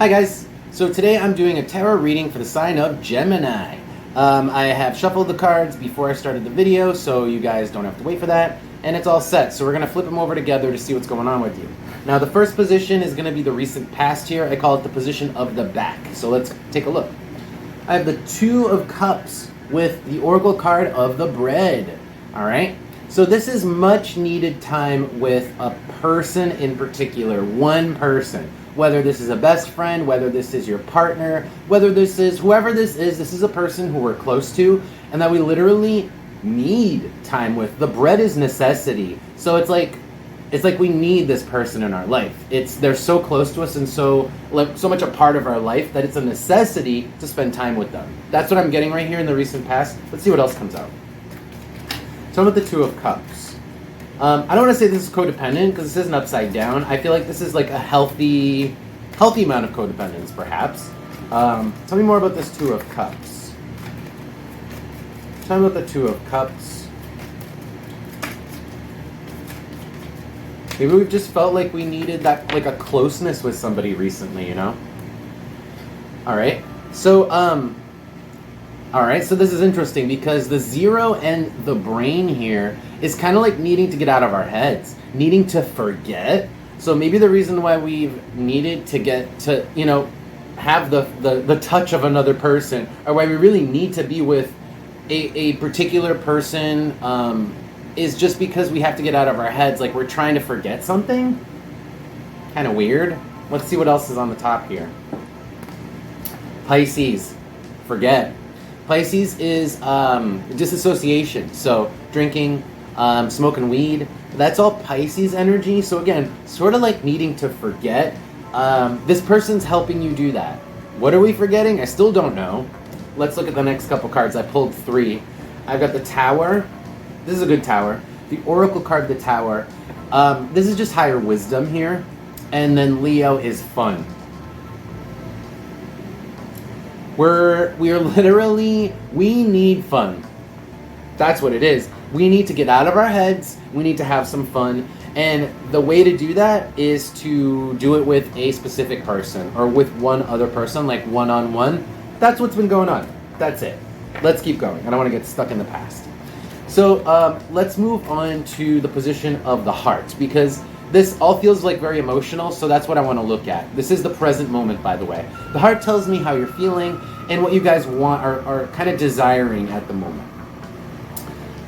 Hi guys, so today I'm doing a tarot reading for the sign of Gemini. I have shuffled the cards before I started the video, so you guys don't have to wait for that, and it's all set, so we're going to flip them over together to see what's going on with you. Now the first position is going to be the recent past here. I call it the position of the back, so let's take a look. I have the Two of Cups with the Oracle card of the Bread, alright? So this is much needed time with a person in particular, one person. Whether this is a best friend, whether this is your partner, whether this is whoever this is a person who we're close to and that we literally need time with. The bread is necessity. So it's like we need this person in our life. They're so close to us and so much a part of our life that it's a necessity to spend time with them. That's what I'm getting right here in the recent past. Let's see what else comes out. So with the Two of Cups. I don't want to say this is codependent because this isn't upside down. I feel like this is like a healthy amount of codependence, perhaps. Tell me more about this Two of Cups. Tell me about the Two of Cups. Maybe we've just felt like we needed that, like a closeness with somebody recently, you know? Alright. So, so this is interesting because the Zero and the Brain here is kind of like needing to get out of our heads, needing to forget. So maybe the reason why we've needed to get to, have the touch of another person, or why we really need to be with a particular person is just because we have to get out of our heads, like we're trying to forget something. Kind of weird. Let's see what else is on the top here. Pisces, forget. Pisces is disassociation, so drinking, smoking weed, that's all Pisces energy. So again, sort of like needing to forget. This person's helping you do that. What are we forgetting? I still don't know. Let's look at the next couple cards. I pulled three. I've got the Tower. This is a good Tower. The Oracle card, the Tower. This is just higher wisdom here. And then Leo is fun. We need fun. That's what it is. We need to get out of our heads. We need to have some fun. And the way to do that is to do it with a specific person or with one other person, like one-on-one. That's what's been going on. That's it. Let's keep going. I don't want to get stuck in the past. So let's move on to the position of the heart, because this all feels like very emotional, so that's what I want to look at. This is the present moment, by the way. The heart tells me how you're feeling and what you guys want are kind of desiring at the moment.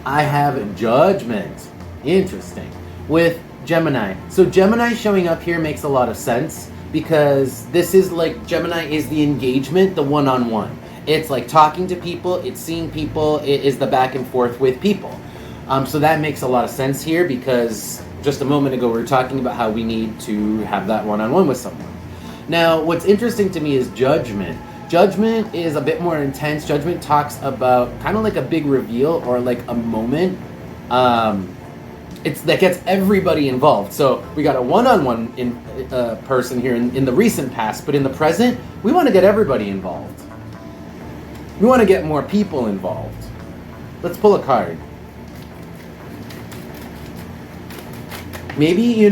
I have Judgment. Interesting. With Gemini. So Gemini showing up here makes a lot of sense because this is like, Gemini is the engagement, the one-on-one. It's like talking to people, it's seeing people, it is the back and forth with people. So that makes a lot of sense here because just a moment ago we were talking about how we need to have that one-on-one with someone. Now, what's interesting to me is Judgment. Judgment is a bit more intense. Judgment talks about kind of like a big reveal or like a moment. That gets everybody involved. So we got a one-on-one person here in the recent past, but in the present, we want to get everybody involved. We want to get more people involved. Let's pull a card. Maybe,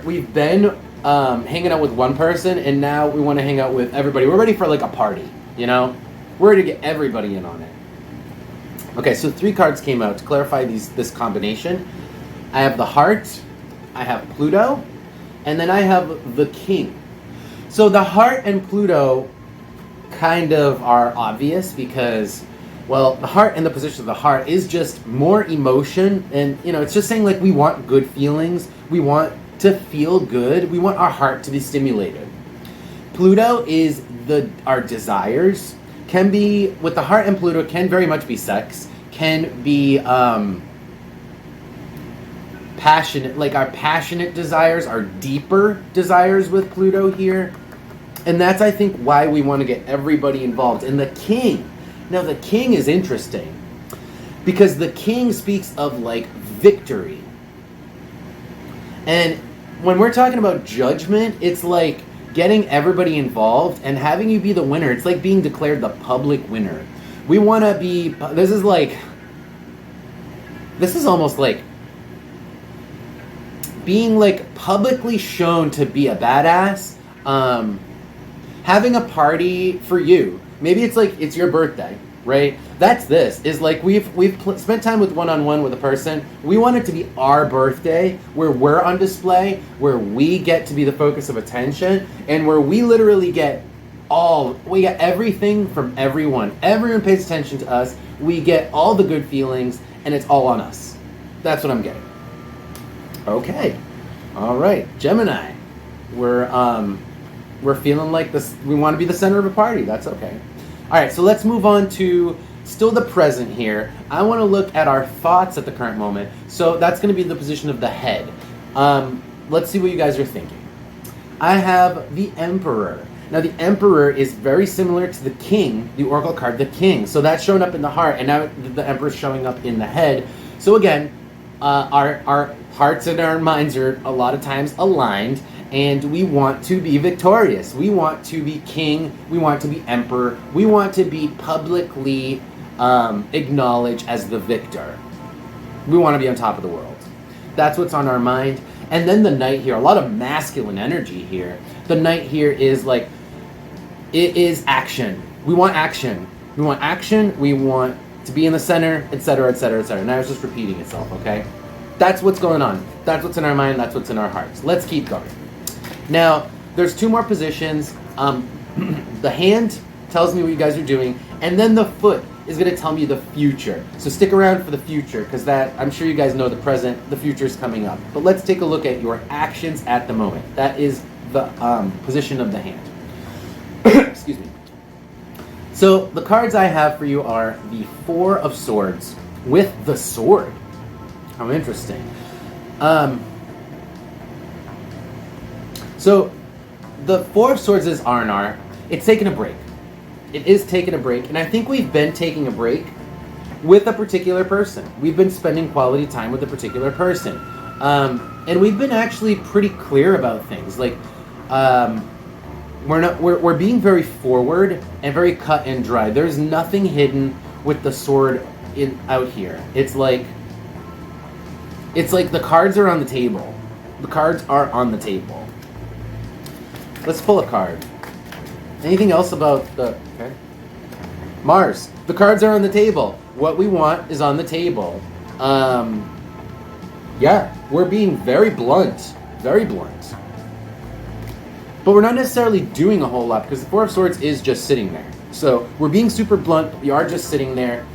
we've been hanging out with one person and now we want to hang out with everybody. We're ready for like a party, We're ready to get everybody in on it. Okay, so three cards came out to clarify this combination. I have the Heart, I have Pluto, and then I have the King. So the Heart and Pluto kind of are obvious because, well, the heart and the position of the heart is just more emotion, and it's just saying like we want good feelings, we want to feel good, we want our heart to be stimulated. Pluto is our desires, can be, with the heart and Pluto, can very much be sex, can be passionate, like our passionate desires, our deeper desires with Pluto here. And that's, I think, why we want to get everybody involved. And the King. Now, the King is interesting because the King speaks of, like, victory. And when we're talking about Judgment, it's like getting everybody involved and having you be the winner. It's like being declared the public winner. We want to be... This is almost like being, like, publicly shown to be a badass. having a party for you. Maybe it's like it's your birthday, right? That's this. Is like we've spent time with one-on-one with a person. We want it to be our birthday, where we're on display, where we get to be the focus of attention, and where we literally get everything from everyone. Everyone pays attention to us. We get all the good feelings, and it's all on us. That's what I'm getting. Okay. All right, Gemini. We're feeling like this. We want to be the center of a party. That's okay. All right, so let's move on to still the present here. I want to look at our thoughts at the current moment. So that's going to be the position of the head. Let's see what you guys are thinking. I have the Emperor. Now, the Emperor is very similar to the King, the Oracle card, the King. So that's showing up in the heart, and now the Emperor is showing up in the head. So again, our hearts and our minds are a lot of times aligned, and we want to be victorious. We want to be king. We want to be emperor. We want to be publicly acknowledged as the victor. We want to be on top of the world. That's what's on our mind. And then the Knight here, a lot of masculine energy here. The Knight here is like, it is action. We want action. We want action. We want to be in the center, etc., etc., etc. Now it's just repeating itself, okay? That's what's going on. That's what's in our mind. That's what's in our hearts. Let's keep going. Now, there's two more positions. The hand tells me what you guys are doing, and then the foot is going to tell me the future. So stick around for the future, because that, I'm sure you guys know the present, the future is coming up. But let's take a look at your actions at the moment. That is the position of the hand. Excuse me. So the cards I have for you are the Four of Swords with the sword. How interesting. So the Four of Swords is R&R. It's taking a break. It is taking a break, and I think we've been taking a break with a particular person. We've been spending quality time with a particular person. And we've been actually pretty clear about things. Like, we're being very forward and very cut and dry. There's nothing hidden with the sword out here. It's like the cards are on the table. The cards are on the table. Let's pull a card. Anything else about the... Okay. Mars. The cards are on the table. What we want is on the table. Yeah, we're being very blunt. Very blunt. But we're not necessarily doing a whole lot, because the Four of Swords is just sitting there. So we're being super blunt. We are just sitting there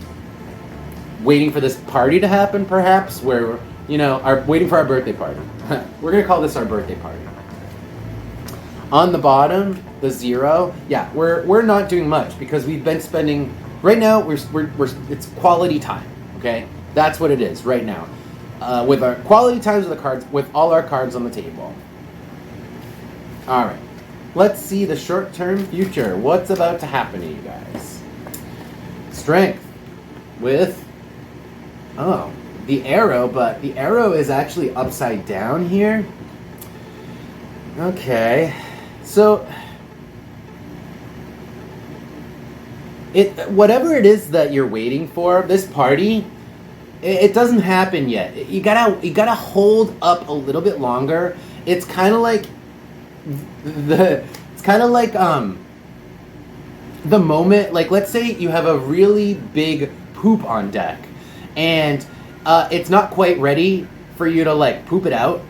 waiting for this party to happen, perhaps, where, you know, waiting for our birthday party. We're going to call this our birthday party. On the bottom, the 0, yeah, we're not doing much, because we've been spending, right now, it's quality time, okay? That's what it is right now. With our quality times with the cards, with all our cards on the table. All right, let's see the short-term future. What's about to happen to you guys? Strength with, the arrow, but the arrow is actually upside down here. Okay, so whatever it is that you're waiting for, this party, it doesn't happen yet. You gotta hold up a little bit longer. It's kind of like the moment, like, let's say you have a really big poop on deck, and it's not quite ready for you to, like, poop it out.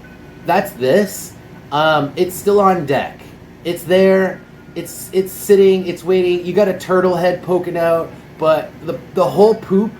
That's this. It's still on deck. It's there. It's sitting. It's waiting. You got a turtle head poking out, but the whole poop,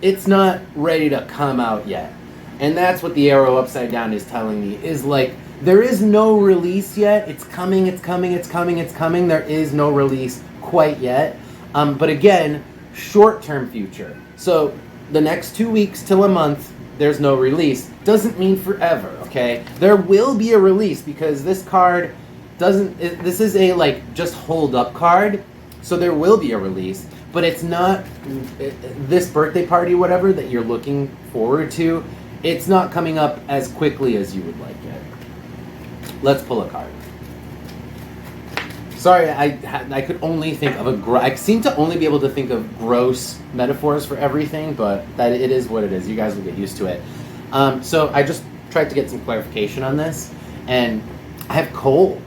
it's not ready to come out yet. And that's what the arrow upside down is telling me, is like, there is no release yet. It's coming, it's coming, it's coming, it's coming. There is no release quite yet. But again, short-term future. So the next 2 weeks till a month, there's no release. Doesn't mean forever, okay? There will be a release, because this card this is a, like, just hold up card. So there will be a release, but it's not this birthday party, whatever, that you're looking forward to. It's not coming up as quickly as you would like it. Let's pull a card. Sorry, I could only think of I seem to only be able to think of gross metaphors for everything, but that it is what it is. You guys will get used to it. So I just tried to get some clarification on this, and I have coal.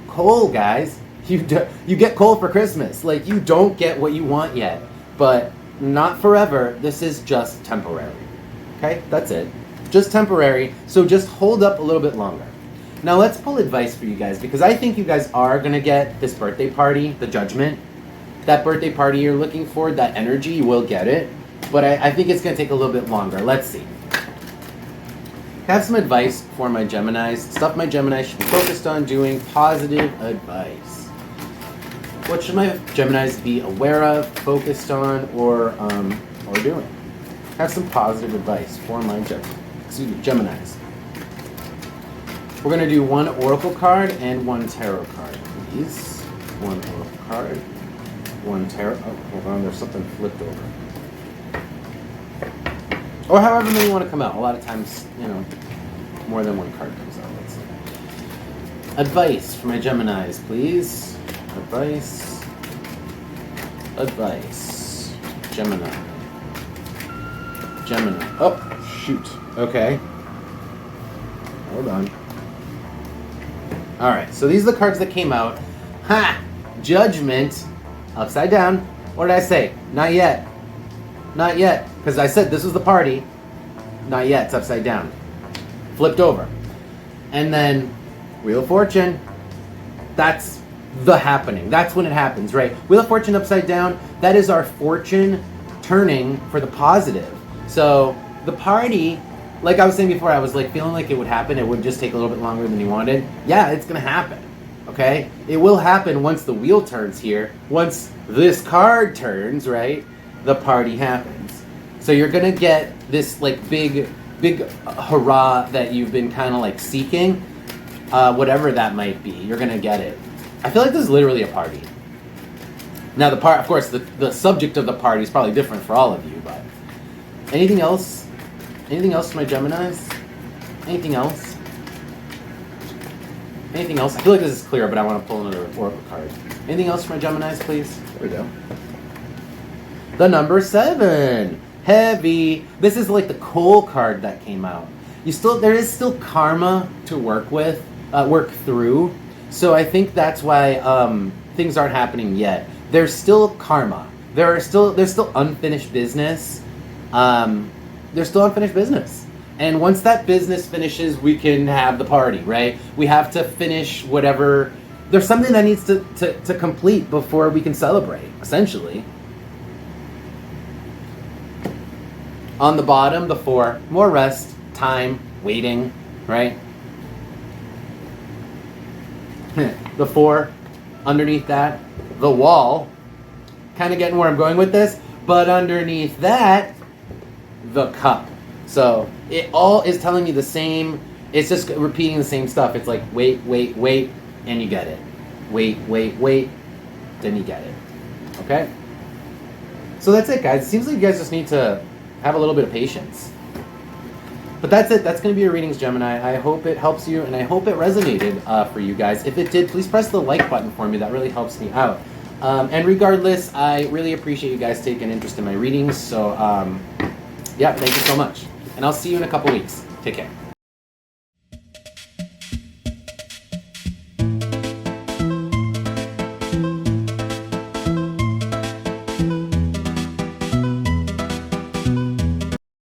Coal, guys. You get coal for Christmas. Like, you don't get what you want yet, but not forever. This is just temporary. Okay, that's it. Just temporary. So just hold up a little bit longer. Now let's pull advice for you guys, because I think you guys are gonna get this birthday party, the judgment. That birthday party you're looking for, that energy, you will get it. But I think it's gonna take a little bit longer. Let's see. Have some advice for my Geminis. Stuff my Geminis should be focused on doing. Positive advice. What should my Geminis be aware of, focused on, or doing? Have some positive advice for my Geminis. We're going to do one Oracle card and one Tarot card, please. One Oracle card, one Tarot. Oh, hold on, there's something flipped over. Or however many want to come out. A lot of times, more than one card comes out. Let's see. Advice for my Geminis, please. Advice. Gemini. Oh, shoot. Okay. Hold on. Alright, so these are the cards that came out. Ha! Judgment. Upside down. What did I say? Not yet. Not yet. Because I said this was the party. Not yet. It's upside down. Flipped over. And then Wheel of Fortune. That's the happening. That's when it happens, right? Wheel of Fortune upside down. That is our fortune turning for the positive. So the party, like I was saying before, I was like feeling like it would happen. It would just take a little bit longer than you wanted. Yeah, it's going to happen. Okay? It will happen once the wheel turns here. Once this card turns, right? The party happens. So you're going to get this like big hurrah that you've been kind of like seeking. Whatever that might be, you're going to get it. I feel like this is literally a party. Now of course, the subject of the party is probably different for all of you, but anything else? Anything else for my Geminis? Anything else? Anything else? I feel like this is clear, but I want to pull another Oracle card. Anything else for my Geminis, please? There we go. The number 7. Heavy. This is like the coal card that came out. There is still karma to work through. So I think that's why things aren't happening yet. There's still karma. There's still unfinished business. There's still unfinished business. And once that business finishes, we can have the party, right? We have to finish whatever. There's something that needs to complete before we can celebrate, essentially. On the bottom, the 4, more rest, time, waiting, right? The 4, underneath that, the wall. Kind of getting where I'm going with this, but underneath that, the cup. So it all is telling me the same. It's just repeating the same stuff. It's like wait, and you get it. Wait, then you get it. Okay? So that's it, guys. It seems like you guys just need to have a little bit of patience. But that's it. That's going to be your readings, Gemini. I hope it helps you, and I hope it resonated for you guys. If it did, please press the like button for me. That really helps me out. And regardless, I really appreciate you guys taking interest in my readings. So, yeah, thank you so much. And I'll see you in a couple weeks. Take care.